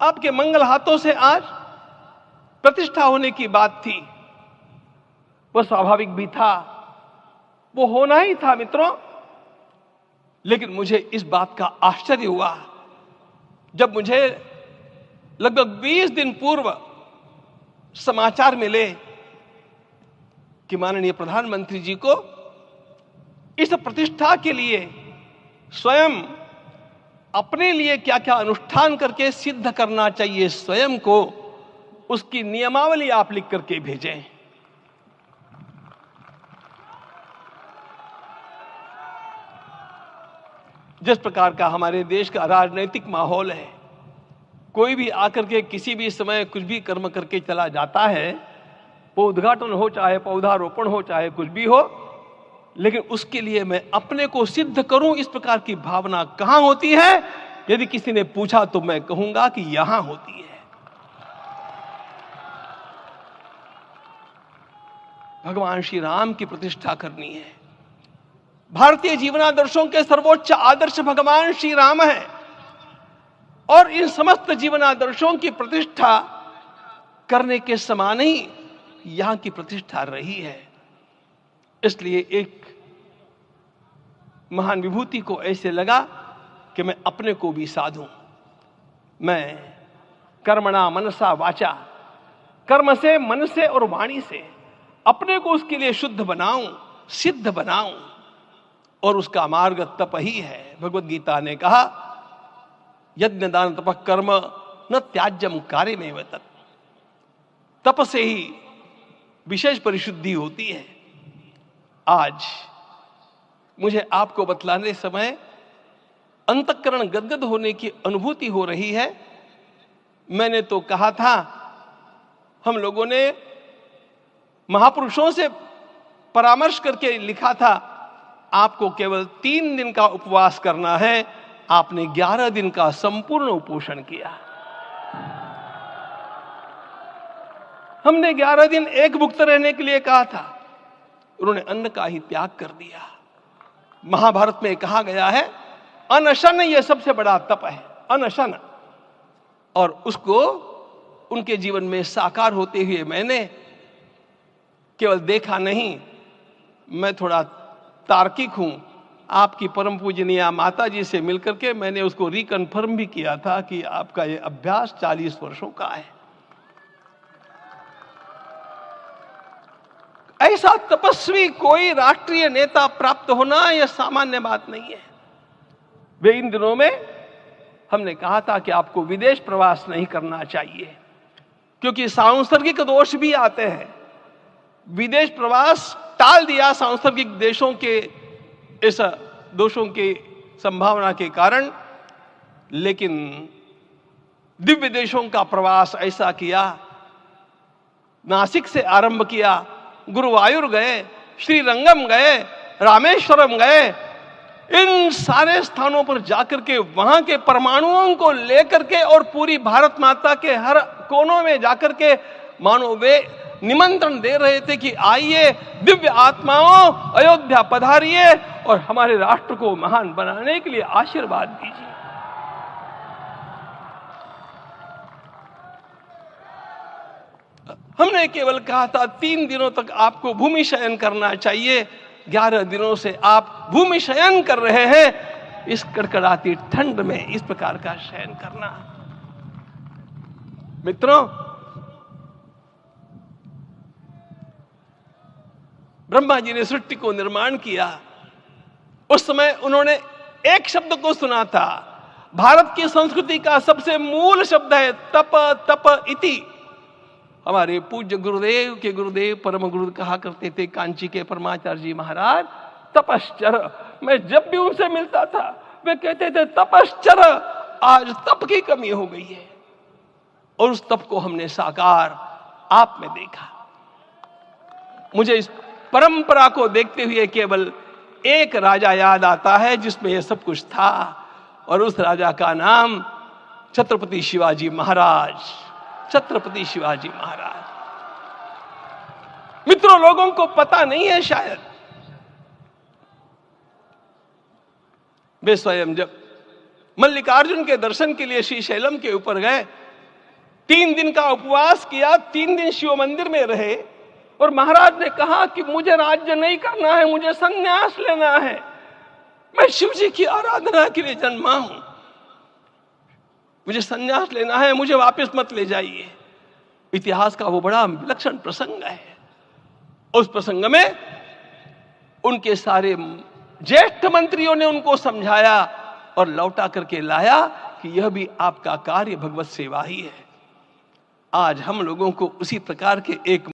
आपके मंगल हाथों से आज प्रतिष्ठा होने की बात थी, वह स्वाभाविक भी था, वो होना ही था मित्रों। लेकिन मुझे इस बात का आश्चर्य हुआ जब मुझे लगभग 20 दिन पूर्व समाचार मिले कि माननीय प्रधानमंत्री जी को इस प्रतिष्ठा के लिए स्वयं अपने लिए क्या क्या अनुष्ठान करके सिद्ध करना चाहिए स्वयं को, उसकी नियमावली आप लिख करके भेजें। जिस प्रकार का हमारे देश का राजनीतिक माहौल है, कोई भी आकर के किसी भी समय कुछ भी कर्म करके चला जाता है, वो उद्घाटन हो चाहे पौधारोपण हो चाहे कुछ भी हो, लेकिन उसके लिए मैं अपने को सिद्ध करूं, इस प्रकार की भावना कहां होती है? यदि किसी ने पूछा तो मैं कहूंगा कि यहां होती है। भगवान श्री राम की प्रतिष्ठा करनी है। भारतीय जीवनादर्शों के सर्वोच्च आदर्श भगवान श्री राम है और इन समस्त जीवनादर्शों की प्रतिष्ठा करने के समान ही यहां की प्रतिष्ठा रही है। इसलिए एक महान विभूति को ऐसे लगा कि मैं अपने को भी साधूं। मैं कर्मणा मनसा वाचा, कर्म से, मन से और वाणी से अपने को उसके लिए शुद्ध बनाऊं, सिद्ध बनाऊं, और उसका मार्ग तप ही है। भगवत गीता ने कहा, यज्ञ दान तप कर्म न त्याज्यम कार्य में तत्। तप से ही विशेष परिशुद्धि होती है। आज मुझे आपको बतलाने समय अंतःकरण गदगद होने की अनुभूति हो रही है। मैंने तो कहा था, हम लोगों ने महापुरुषों से परामर्श करके लिखा था, आपको केवल 3 दिन का उपवास करना है। आपने 11 दिन का संपूर्ण उपोषण किया। हमने 11 दिन एक भुक्त रहने के लिए कहा था, उन्होंने अन्न का ही त्याग कर दिया। महाभारत में कहा गया है, अनशन यह सबसे बड़ा तप है, अनशन। और उसको उनके जीवन में साकार होते हुए मैंने केवल देखा नहीं, मैं थोड़ा तार्किक हूं। आपकी परम पूजनीय माता जी से मिलकर के मैंने उसको रिकन्फर्म भी किया था कि आपका यह अभ्यास 40 वर्षों का है। ऐसा तपस्वी कोई राष्ट्रीय नेता प्राप्त होना यह सामान्य बात नहीं है। वे इन दिनों में हमने कहा था कि आपको विदेश प्रवास नहीं करना चाहिए, क्योंकि सांसर्गिक दोष भी आते हैं। विदेश प्रवास टाल दिया सांसर्गिक देशों के इस दोषों की संभावना के कारण, लेकिन दिव्य देशों का प्रवास ऐसा किया। नासिक से आरंभ किया, गुरुवायूर गए, श्रीरंगम गए, रामेश्वरम गए। इन सारे स्थानों पर जाकर के वहां के परमाणुओं को लेकर के और पूरी भारत माता के हर कोनों में जाकर के मानो वे निमंत्रण दे रहे थे कि आइए दिव्य आत्माओं, अयोध्या पधारिए और हमारे राष्ट्र को महान बनाने के लिए आशीर्वाद दीजिए। हमने केवल कहा था 3 दिनों तक आपको भूमि शयन करना चाहिए। 11 दिनों से आप भूमि शयन कर रहे हैं। इस कड़कड़ाती ठंड में इस प्रकार का शयन करना, मित्रों, ब्रह्मा जी ने सृष्टि को निर्माण किया। उस समय उन्होंने एक शब्द को सुना था। भारत की संस्कृति का सबसे मूल शब्द है तप, तप इति। हमारे पूज्य गुरुदेव के गुरुदेव परम गुरु कहा करते थे, कांची के परमाचार्य जी महाराज, तपश्चर। मैं जब भी उनसे मिलता था वे कहते थे तपश्चर। आज तप की कमी हो गई है और उस तप को हमने साकार आप में देखा। मुझे इस परंपरा को देखते हुए केवल एक राजा याद आता है जिसमें यह सब कुछ था, और उस राजा का नाम छत्रपति शिवाजी महाराज। छत्रपति शिवाजी महाराज। मित्रों, लोगों को पता नहीं है शायद, वे स्वयं जब मल्लिकार्जुन के दर्शन के लिए श्रीशैलम के ऊपर गए 3 दिन का उपवास किया, 3 दिन शिव मंदिर में रहे और महाराज ने कहा कि मुझे राज्य नहीं करना है, मुझे संन्यास लेना है, मैं शिव जी की आराधना के लिए जन्मा हूं, मुझे संन्यास लेना है, मुझे वापस मत ले जाइए। इतिहास का वो बड़ा विलक्षण प्रसंग है। उस प्रसंग में उनके सारे ज्येष्ठ मंत्रियों ने उनको समझाया और लौटा करके लाया कि यह भी आपका कार्य भगवत सेवा ही है। आज हम लोगों को उसी प्रकार के एक